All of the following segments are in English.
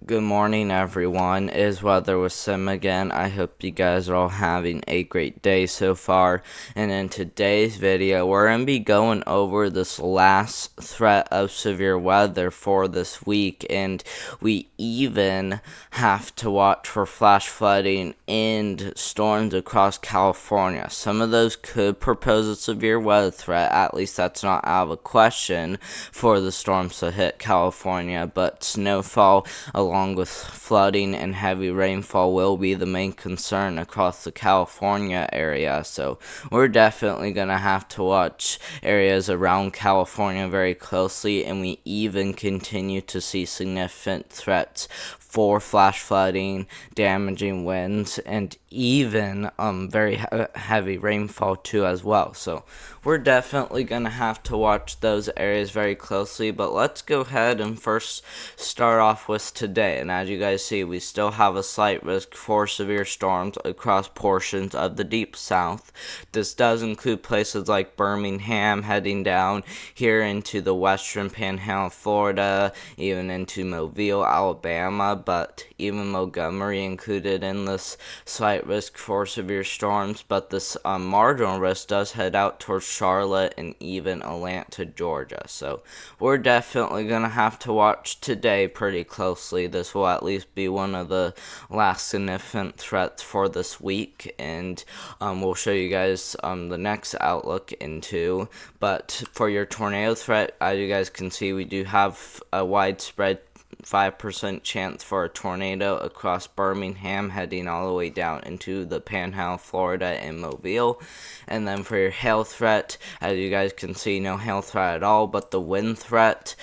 Good morning, everyone. It is Weather with Sim again. I hope you guys are all having a great day so far. And in today's video, we're going to be going over this last threat of severe weather for this week. And we even have to watch for flash flooding and storms across California. Some of those could propose a severe weather threat. At least that's not out of a question for the storms to hit California. But snowfall along with flooding and heavy rainfall will be the main concern across the California area. So we're definitely going to have to watch areas around California very closely, and we even continue to see significant threats for flash flooding, damaging winds, and even very heavy rainfall too as well. So we're definitely going to have to watch those areas very closely, but let's go ahead and first start off with today. And as you guys see, we still have a slight risk for severe storms across portions of the deep south. This does include places like Birmingham, heading down here into the western panhandle of Florida, even into Mobile, Alabama, but even Montgomery included in this slight risk for severe storms. But this marginal risk does head out towards Charlotte and even Atlanta, Georgia. So we're definitely going to have to watch today pretty closely. This will at least be one of the last significant threats for this week, and we'll show you guys the next outlook into. But for your tornado threat, as you guys can see, we do have a widespread 5% chance for a tornado across Birmingham, heading all the way down into the Panhandle, Florida, and Mobile. And then for your hail threat, as you guys can see, no hail threat at all, but the wind threat,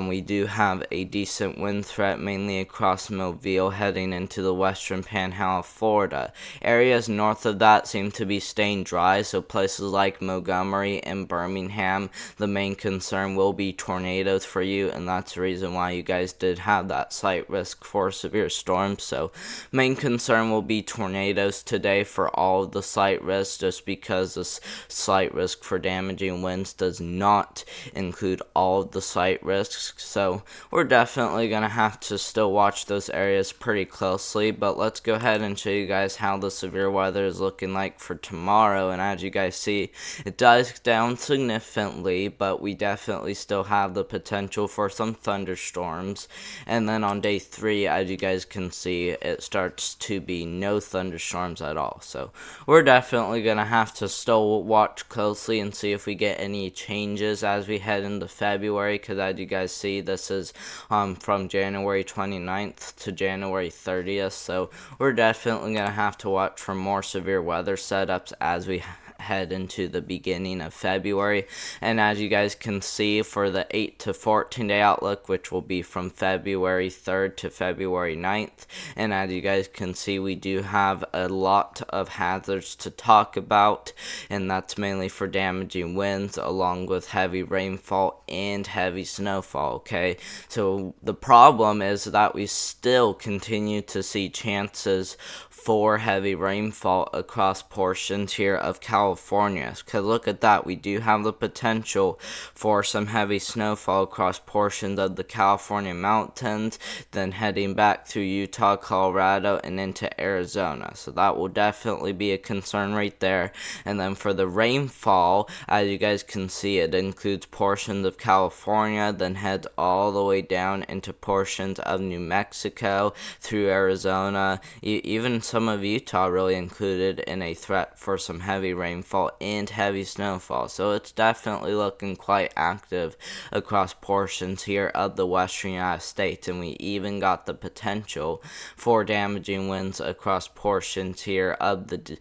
we do have a decent wind threat, mainly across Mobile, heading into the western panhandle of Florida. Areas north of that seem to be staying dry, so places like Montgomery and Birmingham, the main concern will be tornadoes for you, and that's the reason why you guys did have that slight risk for severe storms. So main concern will be tornadoes today for all of the slight risks, just because this slight risk for damaging winds does not include all of the slight risks. So we're definitely going to have to still watch those areas pretty closely, but let's go ahead and show you guys how the severe weather is looking like for tomorrow. And as you guys see, it dies down significantly, but we definitely still have the potential for some thunderstorms. And then on day 3, as you guys can see, it starts to be no thunderstorms at all. So we're definitely going to have to still watch closely and see if we get any changes as we head into February, because as you guys see, this is from January 29th to January 30th, so we're definitely going to have to watch for more severe weather setups as we head into the beginning of February. And as you guys can see, for the 8 to 14 day outlook, which will be from February 3rd to February 9th, and as you guys can see, we do have a lot of hazards to talk about, and that's mainly for damaging winds along with heavy rainfall and heavy snowfall. Okay, so the problem is that we still continue to see chances for heavy rainfall across portions here of California. Because look at that, we do have the potential for some heavy snowfall across portions of the California mountains, then heading back through Utah, Colorado, and into Arizona. So that will definitely be a concern right there. And then for the rainfall, as you guys can see, it includes portions of California, then heads all the way down into portions of New Mexico, through Arizona, even some of Utah really included in a threat for some heavy rainfall and heavy snowfall. So it's definitely looking quite active across portions here of the western United States, and we even got the potential for damaging winds across portions here of the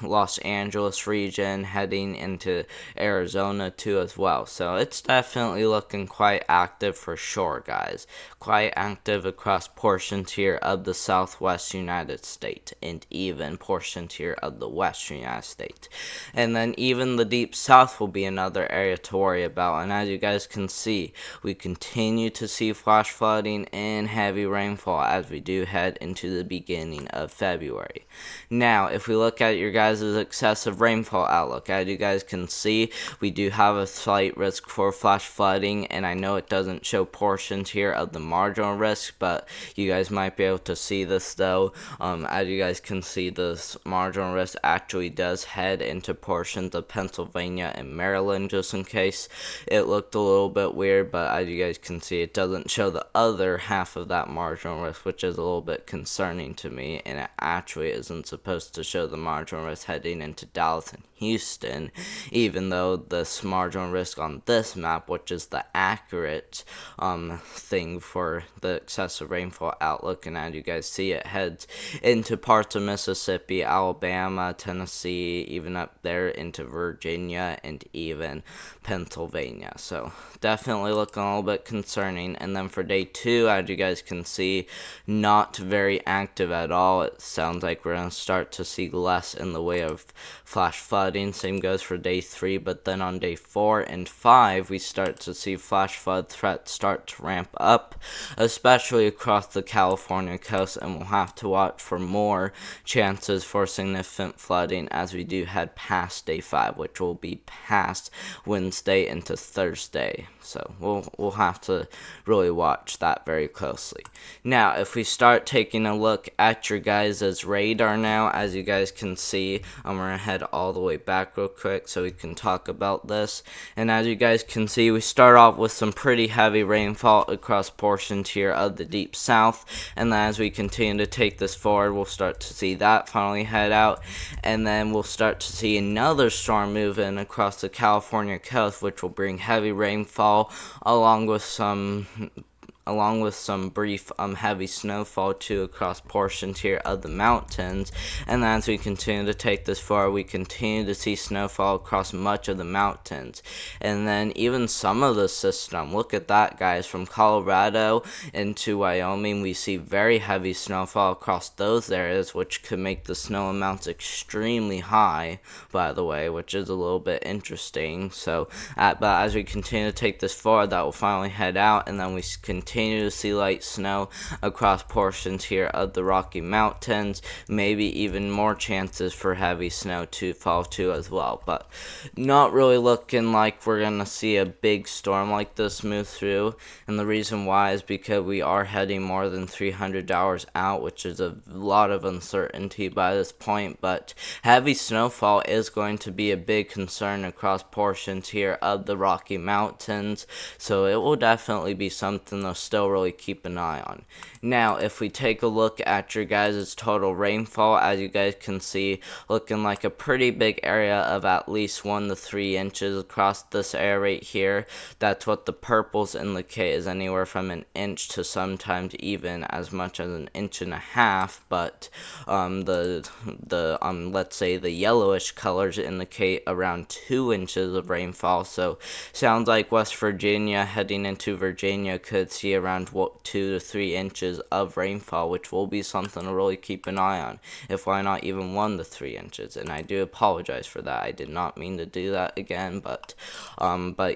Los Angeles region, heading into Arizona too as well. So it's definitely looking quite active for sure, guys. Quite active across portions here of the southwest United States and even portions here of the western United States. east. And then even the deep south will be another area to worry about. And as you guys can see, we continue to see flash flooding and heavy rainfall as we do head into the beginning of February. Now, if we look at your guys' excessive rainfall outlook, as you guys can see, we do have a slight risk for flash flooding, and I know it doesn't show portions here of the marginal risk, but you guys might be able to see this though. As you guys can see, this marginal risk actually does head into portions of Pennsylvania and Maryland, just in case it looked a little bit weird, but as you guys can see, it doesn't show the other half of that marginal risk, which is a little bit concerning to me, and it actually isn't supposed to show the marginal risk heading into Dallas and Houston, even though this marginal risk on this map, which is the accurate thing for the excessive rainfall outlook, and as you guys see, it heads into parts of Mississippi, Alabama, Tennessee, even up there into Virginia and even Pennsylvania. So definitely looking a little bit concerning. And then for day 2, as you guys can see, not very active at all. It sounds like we're going to start to see less in the way of flash flooding. Same goes for day 3, but then on day 4 and 5, we start to see flash flood threats start to ramp up, especially across the California coast, and we'll have to watch for more chances for significant flooding as we do head past day 5, which will be past Wednesday into Thursday. So we'll have to really watch that very closely. Now, if we start taking a look at your guys' radar now, as you guys can see, I'm going to head all the way back real quick so we can talk about this. And as you guys can see, we start off with some pretty heavy rainfall across portions here of the deep south. And then as we continue to take this forward, we'll start to see that finally head out. And then we'll start to see another storm move in across the California coast, which will bring heavy rainfall along with some brief heavy snowfall too across portions here of the mountains. And then as we continue to take this forward, we continue to see snowfall across much of the mountains. And then even some of the system, look at that guys, from Colorado into Wyoming, we see very heavy snowfall across those areas, which could make the snow amounts extremely high, by the way, which is a little bit interesting. So but as we continue to take this forward, that will finally head out, and then we continue to see light snow across portions here of the Rocky Mountains, maybe even more chances for heavy snow to fall too as well, but not really looking like we're gonna see a big storm like this move through. And the reason why is because we are heading more than 300 hours out, which is a lot of uncertainty by this point, but heavy snowfall is going to be a big concern across portions here of the Rocky Mountains, so it will definitely be something to still really keep an eye on. Now, if we take a look at your guys' total rainfall, as you guys can see, looking like a pretty big area of at least 1 to 3 inches across this area right here. That's what the purples indicate, is anywhere from an inch to sometimes even as much as an inch and a half. But let's say the yellowish colors indicate around 2 inches of rainfall. So sounds like West Virginia heading into Virginia could see around 2 to 3 inches of rainfall, which will be something to really keep an eye on, if why not even 1 to 3 inches. And I do apologize for that. I did not mean to do that again, but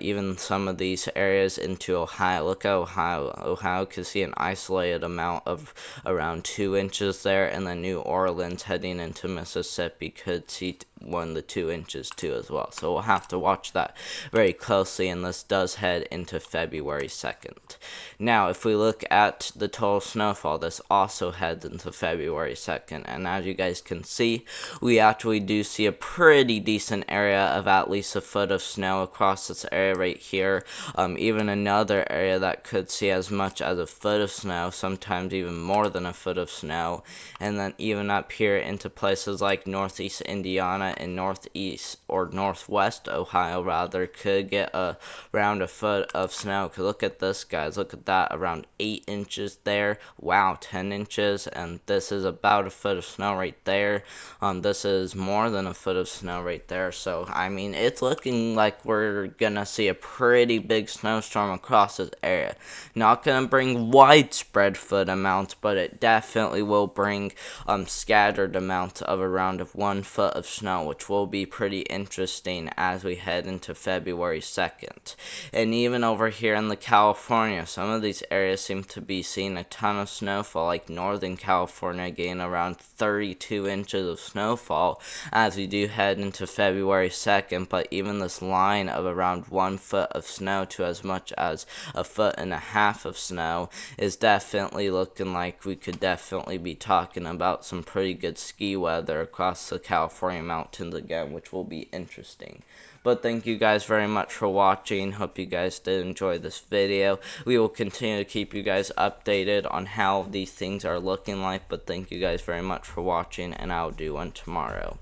even some of these areas into Ohio, look at Ohio could see an isolated amount of around 2 inches there, and then New Orleans heading into Mississippi could see 1 to 2 inches too as well. So we'll have to watch that very closely, and this does head into February 2nd. Now, if we look at the total snowfall, this also heads into February 2nd, and as you guys can see, we actually do see a pretty decent area of at least a foot of snow across this area right here. Even another area that could see as much as a foot of snow, sometimes even more than a foot of snow. And then even up here into places like northeast Indiana and northeast or northwest Ohio rather could get around a foot of snow. Cause look at this, guys, look at that, around 8 inches there. Wow, 10 inches, and this is about a foot of snow right there. This is more than a foot of snow right there. So I mean, it's looking like we're gonna see a pretty big snowstorm across this area. Not gonna bring widespread foot amounts, but it definitely will bring scattered amounts of around 1 foot of snow snow, which will be pretty interesting as we head into February 2nd. And even over here in the California, some of these areas seem to be seeing a ton of snowfall, like Northern California getting around 32 inches of snowfall as we do head into February 2nd, but even this line of around 1 foot of snow to as much as 1.5 feet of snow is definitely looking like we could definitely be talking about some pretty good ski weather across the California mountains again, which will be interesting. But thank you guys very much for watching. Hope you guys did enjoy this video. We will continue to keep you guys updated on how these things are looking like. But thank you guys very much for watching, and I'll do one tomorrow.